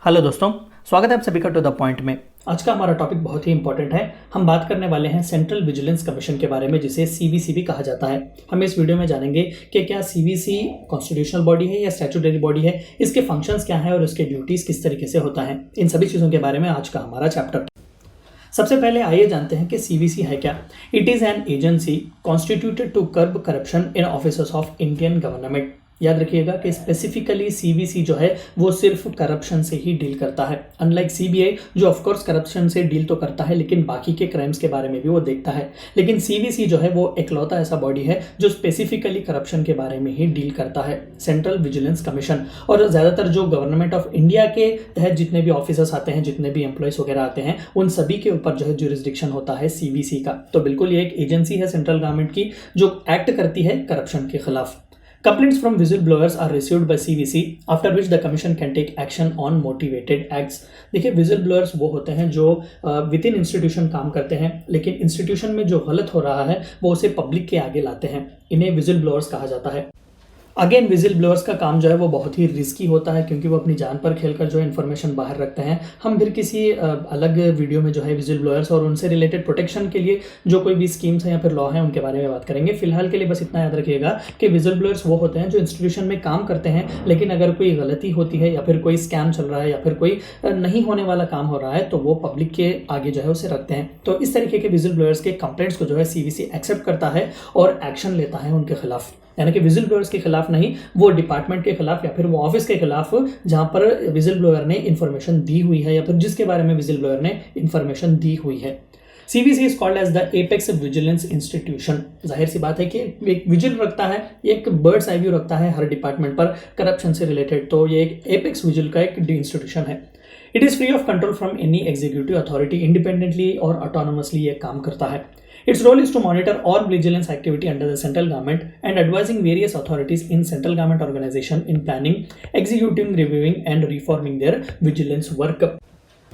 Hello दोस्तों, स्वागत है आप सभी का टू द पॉइंट में। आज का हमारा टॉपिक बहुत ही इंपॉर्टेंट है। हम बात करने वाले हैं सेंट्रल विजिलेंस कमीशन के बारे में, जिसे सीवीसी भी कहा जाता है। हम इस वीडियो में जानेंगे कि क्या सीवीसी कॉन्स्टिट्यूशनल बॉडी है या स्टैट्यूटरी बॉडी है, इसके फंक्शंस क्या है और इसके ड्यूटीज किस तरीके से होता है। इन सभी चीज़ों के बारे में आज का हमारा चैप्टर। सबसे पहले आइए जानते हैं कि सीवीसी है क्या। It is an agency constituted to curb corruption in officers of Indian government. याद रखिएगा कि स्पेसिफिकली सीवीसी जो है वो सिर्फ करप्शन से ही डील करता है, अनलाइक सीबीआई जो ऑफकोर्स करप्शन से डील तो करता है लेकिन बाकी के क्राइम्स के बारे में भी वो देखता है। लेकिन सीवीसी जो है वो इकलौता ऐसा बॉडी है जो स्पेसिफिकली करप्शन के बारे में ही डील करता है, सेंट्रल विजिलेंस कमीशन। और ज़्यादातर जो गवर्नमेंट ऑफ इंडिया के तहत जितने भी ऑफिसर्स आते हैं, जितने भी एम्प्लॉयज़ वगैरह आते हैं, उन सभी के ऊपर जो है ज्यूरिसडिक्शन होता है सीवीसी का। तो बिल्कुल ये एक एजेंसी है सेंट्रल गवर्नमेंट की जो एक्ट करती है करप्शन के खिलाफ। Complaints from whistleblowers are received by CVC, after which the commission can take action on motivated acts. देखिए, whistleblowers वो होते हैं जो विद इन इंस्टीट्यूशन काम करते हैं, लेकिन इंस्टीट्यूशन में जो गलत हो रहा है वो उसे पब्लिक के आगे लाते हैं। इन्हें whistleblowers कहा जाता है। अगेन विजिल ब्लोअर्स का काम जो है वो बहुत ही रिस्की होता है, क्योंकि वो अपनी जान पर खेलकर जो है इन्फॉर्मेशन बाहर रखते हैं। हम फिर किसी अलग वीडियो में जो है विजिल ब्लोअर्स और उनसे रिलेटेड प्रोटेक्शन के लिए जो कोई भी स्कीम्स हैं या फिर लॉ हैं उनके बारे में बात करेंगे। फिलहाल के लिए बस इतना याद रखिएगा कि विजिल ब्लोअर्स वो होते हैं जो इंस्टीट्यूशन में काम करते हैं, लेकिन अगर कोई गलती होती है या फिर कोई स्कैम चल रहा है या फिर कोई नहीं होने वाला काम हो रहा है तो वो पब्लिक के आगे जो है उसे रखते हैं। तो इस तरीके के विजिल ब्लोअर्स के कंप्लेंट्स को जो है सीवीसी एक्सेप्ट करता है और एक्शन लेता है उनके खिलाफ। यानी कि विजिल ब्लोअर्स के खिलाफ नहीं, वो डिपार्टमेंट के खिलाफ या फिर वो ऑफिस के खिलाफ जहां पर विजिल ब्लोअर ने इन्फॉर्मेशन दी हुई है या फिर जिसके बारे में विजिल ब्लोअर ने इन्फॉर्मेशन दी हुई है। CVC is called as the apex vigilance institution. जाहिर सी बात है कि एक विजिल रखता है, एक बर्ड्स आई व्यू रखता है हर डिपार्टमेंट पर करप्शन से रिलेटेड, तो ये एक एपेक्स विजिल का एक इंस्टीट्यूशन है। It is free of control from any executive authority, independently और ऑटोनोमसली ये काम करता है। Its role is to monitor all vigilance activity under the central government and advising various authorities in central government organization in planning, executing, reviewing and reforming their vigilance work.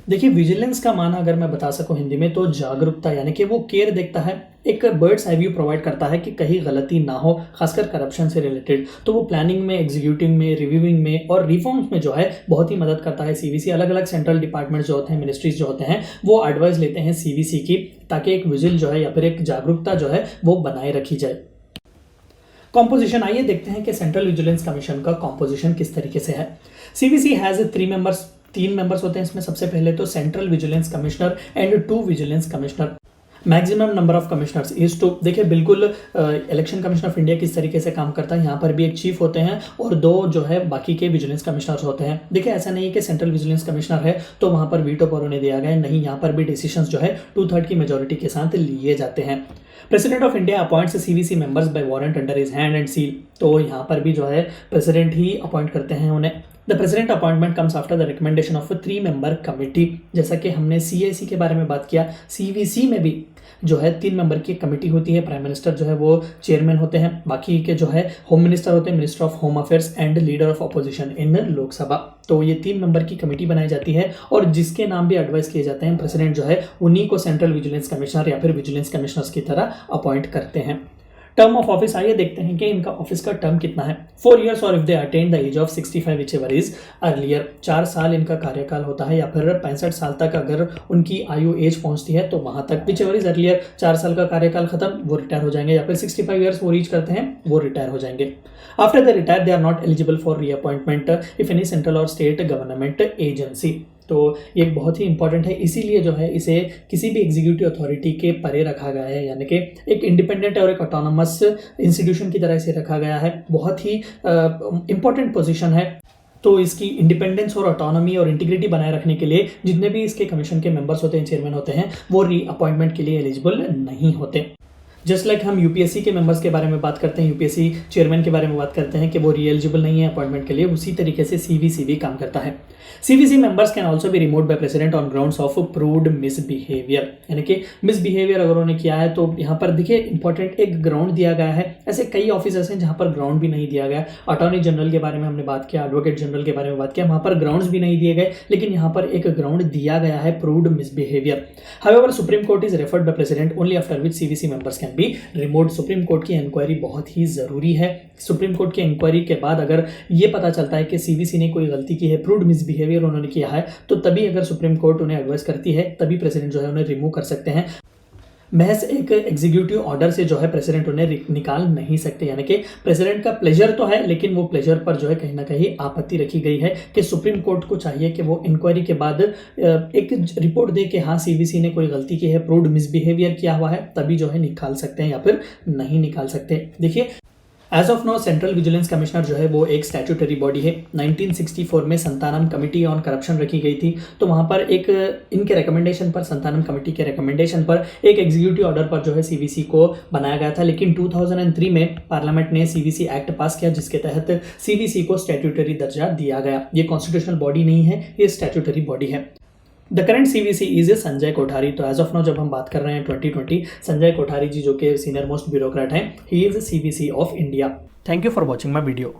देखिए, vigilance का माना अगर मैं बता सकूं हिंदी में तो जागरूकता, यानी कि वो केयर देखता है, एक बर्ड्स आई व्यू प्रोवाइड करता है कि कहीं गलती ना हो, खासकर करप्शन से रिलेटेड। तो वो प्लानिंग में, एग्जीक्यूटिंग में, रिव्यूइंग में और रिफॉर्म्स में जो है बहुत ही मदद करता है सीवीसी। अलग अलग सेंट्रल डिपार्टमेंट जो होते हैं, मिनिस्ट्रीज जो होते हैं, वो एडवाइस लेते हैं सीवीसी की, ताकि एक विजिल जो है या फिर एक जागरूकता जो है वो बनाए रखी जाए। कॉम्पोजिशन, आइए देखते हैं कि सेंट्रल विजिलेंस कमीशन का कॉम्पोजिशन किस तरीके से है। सीवीसी हैज 3 मेंबर्स होते हैं इसमें। सबसे पहले तो central vigilance commissioner and 2 vigilance commissioner. Maximum number of commissioners is 2। देखिए, बिल्कुल इलेक्शन कमीशन ऑफ इंडिया किस तरीके से काम करता है, यहाँ पर भी एक चीफ होते हैं और 2 जो है बाकी के विजिलेंस कमिश्नर्स होते हैं। देखिए, ऐसा नहीं है कि सेंट्रल विजिलेंस कमिश्नर है तो वहाँ पर वीटो पावर उन्हें दिया गया है, नहीं, यहाँ पर भी डिसीजंस जो है 2/3 की मेजोरिटी के साथ लिए जाते हैं। President of India appoints CVC members by warrant under his hand and seal. तो यहाँ पर भी जो है प्रेसिडेंट ही अपॉइंट करते हैं उन्हें। The president appointment comes after the recommendation of 3 member committee. जैसा कि हमने सीएसी के बारे में बात किया, सीवीसी में भी जो है 3 मेंबर की कमेटी होती है। प्राइम मिनिस्टर जो है वो चेयरमैन होते हैं, बाकी के जो है होम मिनिस्टर होते हैं, minister of home affairs and leader of opposition in Lok Sabha. तो ये 3 मेंबर की कमेटी बनाई जाती है और जिसके नाम भी एडवाइस किए जाते हैं, प्रेसिडेंट जो है उन्हीं को सेंट्रल विजिलेंस कमिश्नर या फिर विजिलेंस कमिश्नर्स की तरह अपॉइंट करते हैं। टर्म ऑफ ऑफिस, आइए देखते हैं कि इनका ऑफिस का टर्म कितना है। 4 years और if they attain the age of 65 whichever is earlier. 4 साल इनका कार्यकाल होता है, या फिर 65 साल तक अगर उनकी आयु एज पहुंचती है तो वहां तक, विच एवर इज अर्लियर, 4 साल का कार्यकाल खत्म, वो रिटायर हो जाएंगे, या फिर 65 years वो रीच करते हैं वो रिटायर हो जाएंगे। After the retire they are not eligible for reappointment if any central और स्टेट गवर्नमेंट एजेंसी। तो ये बहुत ही इंपॉर्टेंट है, इसीलिए जो है इसे किसी भी एग्जीक्यूटिव अथॉरिटी के परे रखा गया है, यानी कि एक इंडिपेंडेंट और एक ऑटोनमस इंस्टीट्यूशन की तरह इसे रखा गया है। बहुत ही इंपॉर्टेंट पोजीशन है। तो इसकी इंडिपेंडेंस और ऑटोनॉमी और इंटीग्रिटी बनाए रखने के लिए जितने भी इसके कमीशन के मेंबर्स होते हैं, चेयरमैन होते हैं, वो रीअपॉइंटमेंट के लिए एलिजिबल नहीं होते। जस्ट लाइक हम यूपीएससी के मेंबर्स के बारे में बात करते हैं, यूपीएससी चेयरमैन के बारे में बात करते हैं कि वो री एलिजिबल नहीं है अपॉइंटमेंट के लिए, उसी तरीके से सीवीसी भी काम करता है। CVC members can also be removed by president on grounds of proved misbehaviour. यानी कि मिसबिहेवियर अगर उन्होंने किया है तो यहाँ पर देखिए इंपॉर्टेंट एक ग्राउंड दिया गया है। ऐसे कई ऑफिसर्स हैं जहाँ पर ग्राउंड भी नहीं दिया गया। अटॉर्नी जनरल के बारे में हमने बात किया, एडवोकेट जनरल के बारे में बात किया, वहाँ पर ग्राउंड्स भी नहीं दिए गए, लेकिन यहाँ पर एक ग्राउंड दिया गया है, proved misbehaviour. However supreme court is referred by president only after which CVC members can be remote. Supreme court की इंक्वायरी बहुत ही ज़रूरी है। सुप्रीम कोर्ट की इंक्वायरी के बाद अगर ये पता चलता है कि सीवीसी ने कोई गलती की है, प्रूव्ड मिसबिहेवियर उन्होंने किया है, तो तभी अगर सुप्रीम कोर्ट उन्हें एडवाइस करती है तभी प्रेसिडेंट जो है उन्हें रिमूव कर सकते हैं। महज एक एग्जीक्यूटिव ऑर्डर से जो है प्रेसिडेंट उन्हें निकाल नहीं सकते, यानी कि प्रेसिडेंट का प्लेजर तो है, लेकिन वो प्लेजर पर जो है कहीं ना कहीं आपत्ति रखी गई है कि सुप्रीम कोर्ट को चाहिए कि वो इंक्वायरी के बाद एक रिपोर्ट दे कि हाँ सीवीसी ने कोई गलती की है, प्रूव्ड मिसबिहेवियर किया हुआ है, तभी जो है निकाल सकते हैं या फिर नहीं निकाल सकते। देखिए as of now central vigilance commissioner जो है वो एक स्टैट्यूटरी बॉडी है। 1964 में संतानम कमेटी ऑन करप्शन रखी गई थी, तो वहाँ पर एक इनके रिकमेंडेशन पर, संतानम कमेटी के रिकमेंडेशन पर एक एग्जीक्यूटिव ऑर्डर पर जो है सीवीसी को बनाया गया था। लेकिन 2003 में पार्लियामेंट ने सीवीसी एक्ट पास किया, जिसके तहत सीवीसी को स्टैट्यूटरी दर्जा दिया गया। ये कॉन्स्टिट्यूशनल बॉडी नहीं है, ये स्टैट्यूटरी बॉडी है। The current CVC is a Sanjay Kothari. तो एज ऑफ नाउ जब हम बात कर रहे हैं 2020, संजय कोठारी जी जो कि सीनियर मोस्ट ब्यूरोक्रेट हैं, he is CVC of India. Thank you for watching my video.